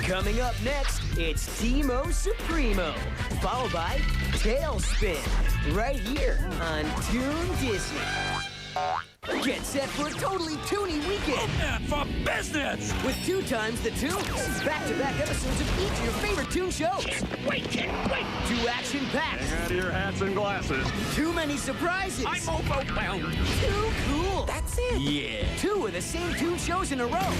Coming up next, it's Teamo Supremo, followed by Tailspin, right here on Toon Disney. Get set for a totally toony weekend. For business! With 2 times the tunes. Back-to-back episodes of each of your favorite Toon shows. Can't wait! 2 action-packed. Hang out of your hats and glasses. Too many surprises. I'm overwhelmed. Too cool. That's it. Yeah. 2 of the same Toon shows in a row.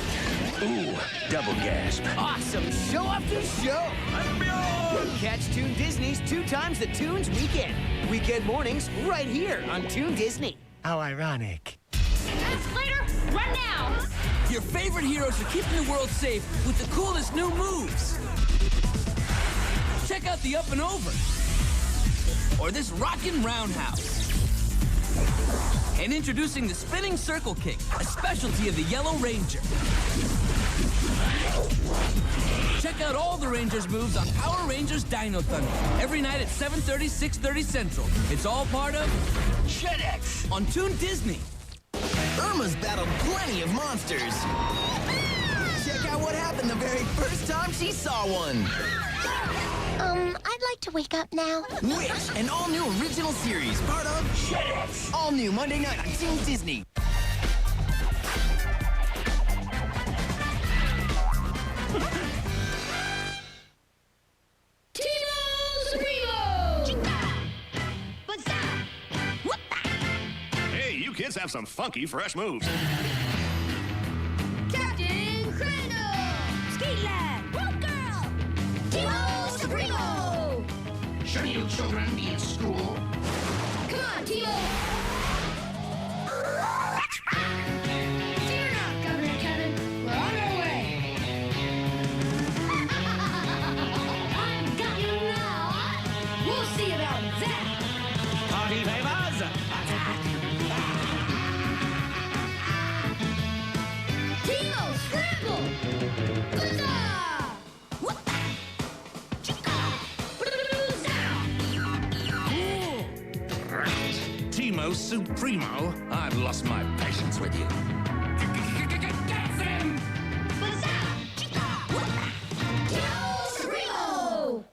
Ooh, double gasp. Awesome show after show. And beyond! Catch Toon Disney's 2 times the Toons weekend. Weekend mornings right here on Toon Disney. How ironic. Escalator, run now! Your favorite heroes are keeping the world safe with the coolest new moves. Check out the up and over. Or this rockin' roundhouse. And introducing the spinning circle kick, a specialty of the Yellow Ranger. Check out all the Rangers' moves on Power Rangers Dino Thunder. Every night at 7:30, 6:30 Central. It's all part of JetX on Toon Disney. Irma's battled plenty of monsters. Check out what happened the very first time she saw one. I'd like to wake up now. Wish, an all-new original series, part of JetX. all new Monday night on Toon Disney. Teamo Supremo! Hey, you kids have some funky, fresh moves. Captain Rendall! Ski-Land! Rope Girl! Teamo Supremo! Shouldn't you children be in school? Come on, Teamo! Fear not, Governor Kevin. We're on our way. I've got you now. We'll see about that. Party favors! Attack! Teamo Scramble! Huzzah! Teamo Supremo, I've lost my patience with you. Get them! Teamo Supremo!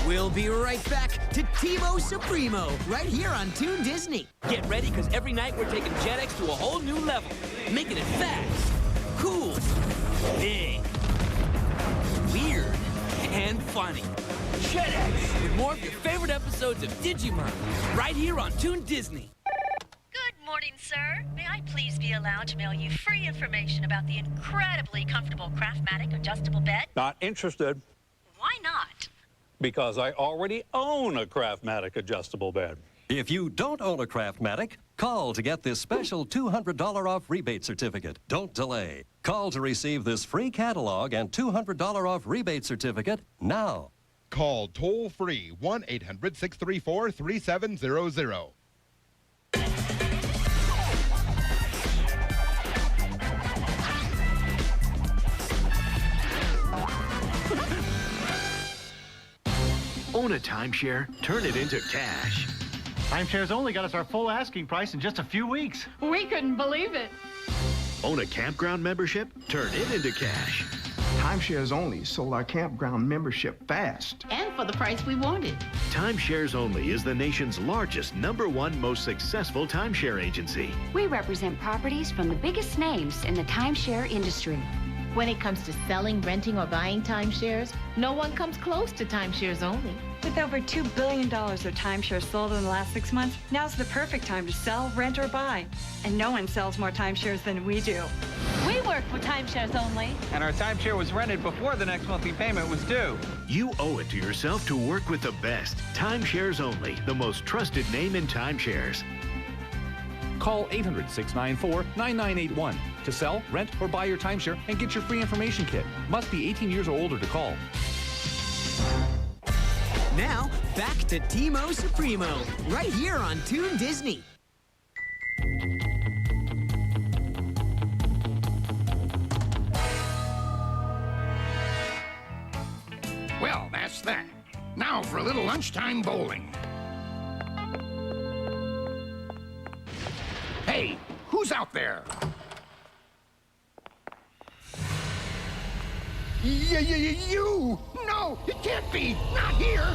We'll be right back to Teamo Supremo, right here on Toon Disney. Get ready, because every night we're taking JetX to a whole new level. Making it fast, cool, big, weird, and funny. JetX, with more of your favorite episodes of Digimon, right here on Toon Disney. Good morning, sir. May I please be allowed to mail you free information about the incredibly comfortable Craftmatic adjustable bed? Not interested, Why not? because I already own a Craftmatic adjustable bed. If you don't own a Craftmatic, call to get this special $200 off rebate certificate. Don't delay. Call to receive this free catalog and $200 off rebate certificate now. Call toll-free 1-800-634-3700. Own a timeshare, turn it into cash. Timeshares only got us our full asking price in just a few weeks. We couldn't believe it. Own a campground membership, turn it into cash. Timeshares only sold our campground membership fast. And for the price we wanted. Timeshares Only is the nation's largest, #1 most successful timeshare agency. We represent properties from the biggest names in the timeshare industry. When it comes to selling, renting, or buying timeshares, no one comes close to Timeshares Only. With over $2 billion of timeshares sold in the last 6 months, now's the perfect time to sell, rent, or buy. And no one sells more timeshares than we do. We work for Timeshares Only. And our timeshare was rented before the next monthly payment was due. You owe it to yourself to work with the best. Timeshares Only, the most trusted name in timeshares. Call 800-694-9981 to sell, rent, or buy your timeshare and get your free information kit. Must be 18 years or older to call. Now, back to Teamo Supremo, right here on Toon Disney. Well, that's that. Now for a little lunchtime bowling. Hey, who's out there? You! No, it can't be! Not here!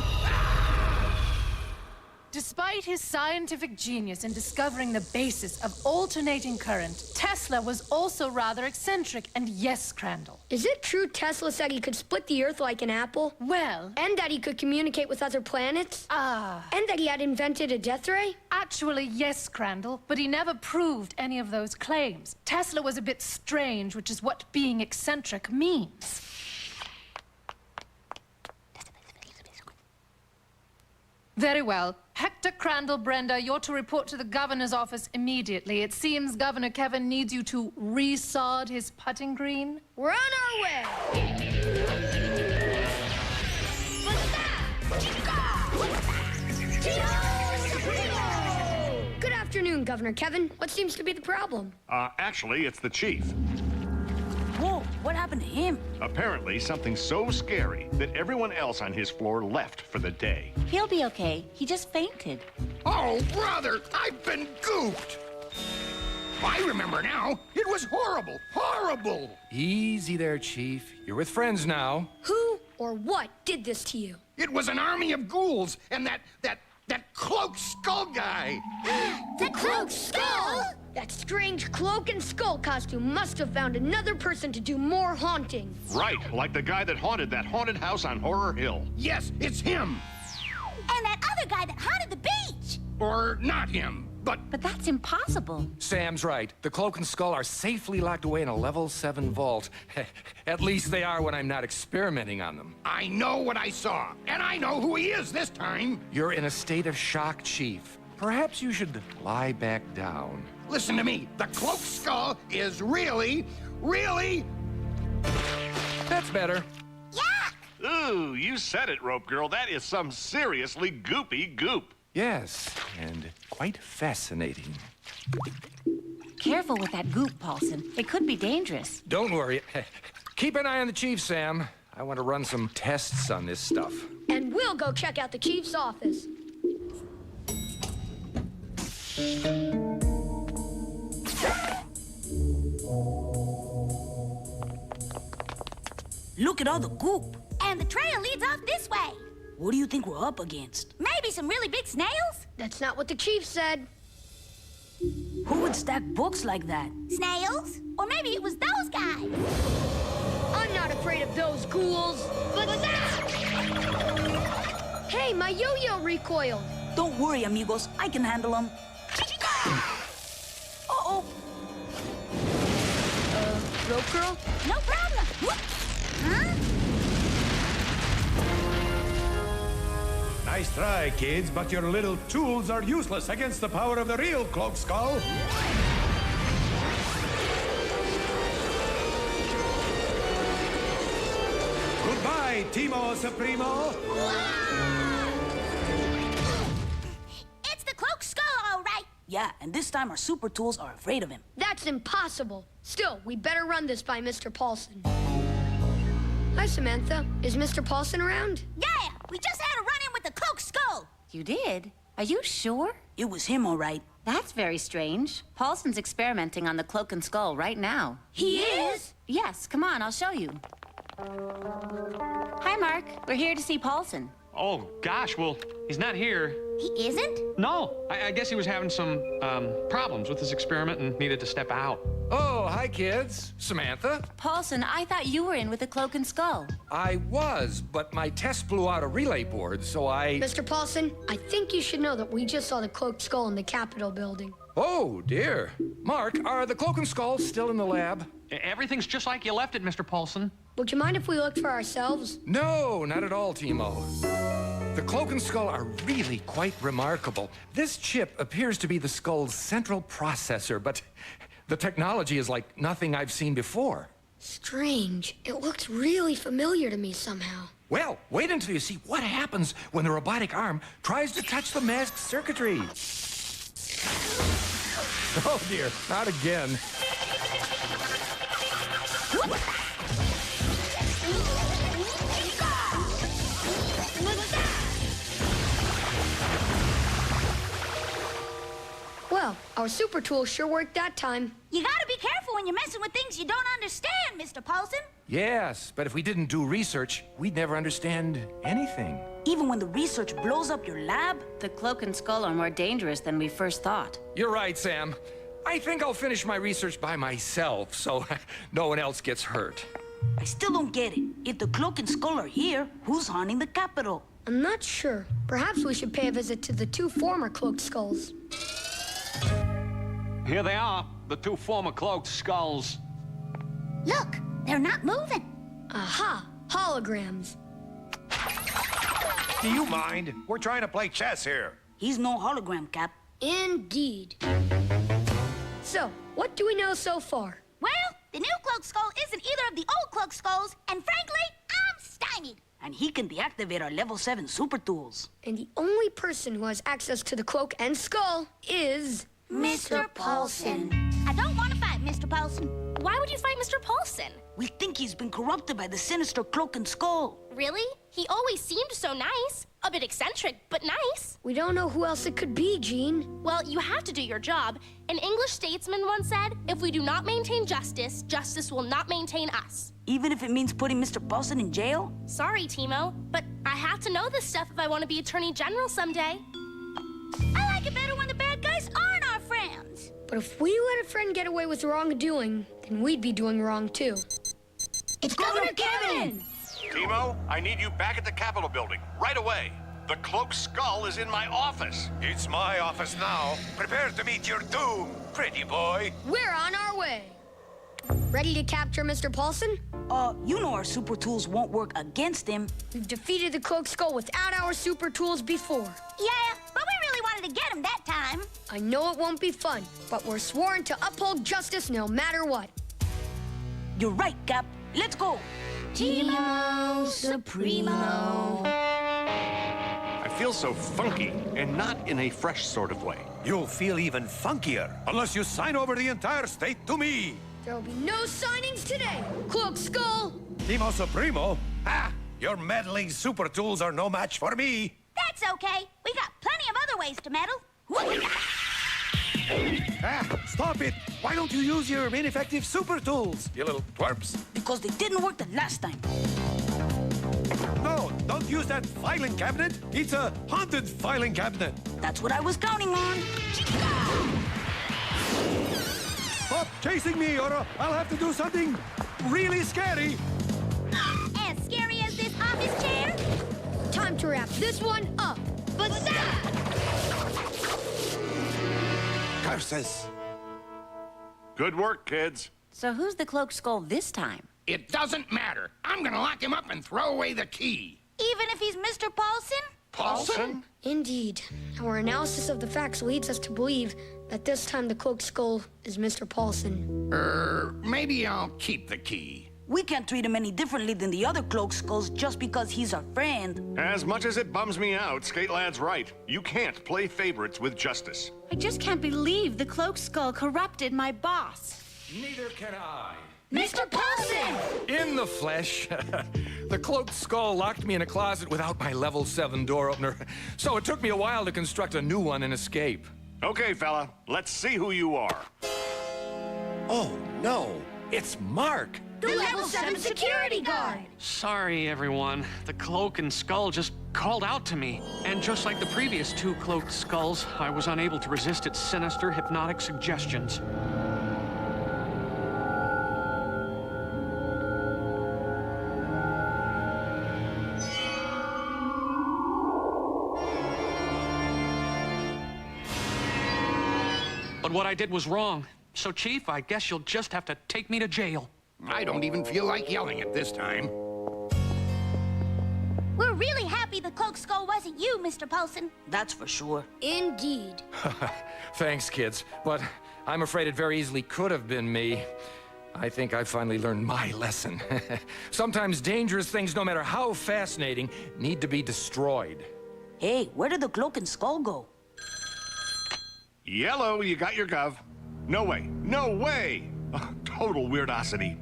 Despite his scientific genius in discovering the basis of alternating current, Tesla was also rather eccentric, and yes, Crandall. Is it true Tesla said he could split the Earth like an apple? Well... And that he could communicate with other planets? And that he had invented a death ray? Actually, yes, Crandall, but he never proved any of those claims. Tesla was a bit strange, which is what being eccentric means. Very well. Hector Crandall, Brenda, you're to report to the governor's office immediately. It seems Governor Kevin needs you to resod his putting green. We're on our way! Good afternoon, Governor Kevin. What seems to be the problem? Actually, it's the chief. Whoa, what happened to him? Apparently, something so scary that everyone else on his floor left for the day. He'll be okay. He just fainted. Oh, brother, I've been gooped! I remember now. It was horrible, horrible! Easy there, Chief. You're with friends now. Who or what did this to you? It was an army of ghouls and that cloaked skull guy. The cloaked skull? That strange cloak and skull costume must have found another person to do more haunting. Right, like the guy that haunted that haunted house on Horror Hill. Yes, it's him. And that other guy that haunted the beach. Or not him, but that's impossible. Sam's right. The cloak and skull are safely locked away in a level 7 vault. At least they are when I'm not experimenting on them. I know what I saw, and I know who he is this time. You're in a state of shock, Chief. Perhaps you should lie back down. Listen to me. The cloaked skull is really... That's better. Ooh, you said it, Rope Girl. That is some seriously goopy goop. Yes, and quite fascinating. Careful with that goop, Paulson. It could be dangerous. Don't worry. Keep an eye on the Chief, Sam. I want to run some tests on this stuff. And we'll go check out the Chief's office. Look at all the goop. And the trail leads off this way. What do you think we're up against? Maybe some really big snails? That's not what the chief said. Who would stack books like that? Snails? Or maybe it was those guys. I'm not afraid of those ghouls. But that! Hey, my yo-yo recoiled. Don't worry, amigos. I can handle them. Uh-oh. Rope Girl? No problem. Huh? Nice try, kids, but your little tools are useless against the power of the real Cloak Skull. Goodbye, Teamo Supremo. It's the Cloak Skull, all right. Yeah, and this time our super tools are afraid of him. That's impossible. Still, we better run this by Mr. Paulson. Hi, Samantha. Is Mr. Paulson around? Yeah, we just had a run-in with the Cloak Skull. You did? Are you sure? It was him, all right. That's very strange. Paulson's experimenting on the cloak and skull right now. He is? Yes, come on, I'll show you. Hi, Mark. We're here to see Paulson. Oh, gosh, well, he's not here. He isn't? No, I guess he was having some problems with his experiment and needed to step out. Oh, hi, kids. Samantha? Paulson, I thought you were in with the cloak and skull. I was, but my test blew out a relay board, so I... Mr. Paulson, I think you should know that we just saw the cloaked skull in the Capitol building. Oh, dear. Mark, are the cloak and skulls still in the lab? Everything's just like you left it, Mr. Paulson. Would you mind if we looked for ourselves? No, not at all, Teamo. The cloak and skull are really quite remarkable. This chip appears to be the skull's central processor, but the technology is like nothing I've seen before. Strange. It looks really familiar to me somehow. Well, wait until you see what happens when the robotic arm tries to touch the masked circuitry. Oh dear, not again. Well, our super tool sure worked that time. You gotta be careful when you're messing with things you don't understand, Mr. Paulson. Yes, but if we didn't do research, we'd never understand anything. Even when the research blows up your lab? The cloak and skull are more dangerous than we first thought. You're right, Sam. I think I'll finish my research by myself, so no one else gets hurt. I still don't get it. If the cloak and skull are here, who's haunting the Capitol? I'm not sure. Perhaps we should pay a visit to the 2 former cloaked skulls. Here they are, the 2 former cloaked skulls. Look, they're not moving. Aha! Holograms. Do you mind? We're trying to play chess here. He's no hologram, Cap. Indeed. So, what do we know so far? Well, the new cloaked skull isn't either of the old cloaked skulls, and frankly, I'm stymied. And he can deactivate our level 7 super tools. And the only person who has access to the cloak and skull is... Mr. Paulson. I don't want to fight Mr. Paulson. Why would you fight Mr. Paulson? We think he's been corrupted by the sinister cloak and skull. Really? He always seemed so nice. A bit eccentric, but nice. We don't know who else it could be, Jean. Well, you have to do your job. An English statesman once said, if we do not maintain justice, justice will not maintain us. Even if it means putting Mr. Paulson in jail? Sorry, Teamo, but I have to know this stuff if I want to be Attorney General someday. I like it better when the bad guys aren't our friends. But if we let a friend get away with wrongdoing, then we'd be doing wrong too. It's Governor Kevin! Teamo, I need you back at the Capitol building, right away. The cloaked skull is in my office. It's my office now. Prepare to meet your doom, pretty boy. We're on our way. Ready to capture Mr. Paulson? You know our super tools won't work against him. We've defeated the cloaked skull without our super tools before. Yeah, but we really wanted to get him that time. I know it won't be fun, but we're sworn to uphold justice no matter what. You're right, Cap. Let's go. Teamo Supremo. I feel so funky, and not in a fresh sort of way. You'll feel even funkier unless you sign over the entire state to me. There'll be no signings today, Cloaked Skull! Teamo Supremo? Ah, your meddling super tools are no match for me. That's okay. We got plenty of other ways to meddle. Stop it! Why don't you use your ineffective super tools, you little twerps? Because they didn't work the last time. No, don't use that filing cabinet. It's a haunted filing cabinet. That's what I was counting on. Stop chasing me, or I'll have to do something really scary. As scary as this office chair? Time to wrap this one up. But Curses. Good work, kids. So who's the cloaked skull this time? It doesn't matter. I'm gonna lock him up and throw away the key. Even if he's Mr. Paulson? Paulson? Indeed. Our analysis of the facts leads us to believe that this time the cloaked skull is Mr. Paulson. Maybe I'll keep the key. We can't treat him any differently than the other cloaked skulls just because he's our friend. As much as it bums me out, Skate Lad's right. You can't play favorites with justice. I just can't believe the cloaked skull corrupted my boss. Neither can I. Mr. Paulson! In the flesh. The cloaked skull locked me in a closet without my level 7 door opener, so it took me a while to construct a new one and escape. Okay, fella, let's see who you are. Oh, no. It's Mark. The level 7 security guard! Sorry, everyone. The cloak and skull just called out to me. And just like the previous 2 cloaked skulls, I was unable to resist its sinister, hypnotic suggestions. But what I did was wrong. So, Chief, I guess you'll just have to take me to jail. I don't even feel like yelling at this time. We're really happy the cloaked skull wasn't you, Mr. Paulson. That's for sure. Indeed. Thanks, kids. But I'm afraid it very easily could have been me. I think I finally learned my lesson. Sometimes dangerous things, no matter how fascinating, need to be destroyed. Hey, where did the cloak and skull go? Yellow, you got your gov. No way. No way! Total weirdosity.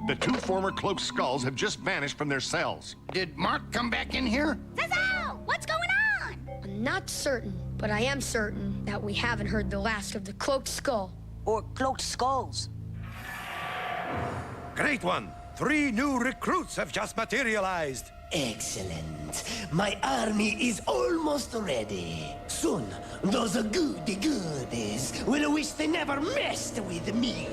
The 2 former cloaked skulls have just vanished from their cells. Did Mark come back in here? Zazow! What's going on? I'm not certain, but I am certain that we haven't heard the last of the cloaked skull. Or cloaked skulls. Great one. 3 new recruits have just materialized. Excellent. My army is almost ready. Soon, those goody-goodies will wish they never messed with me.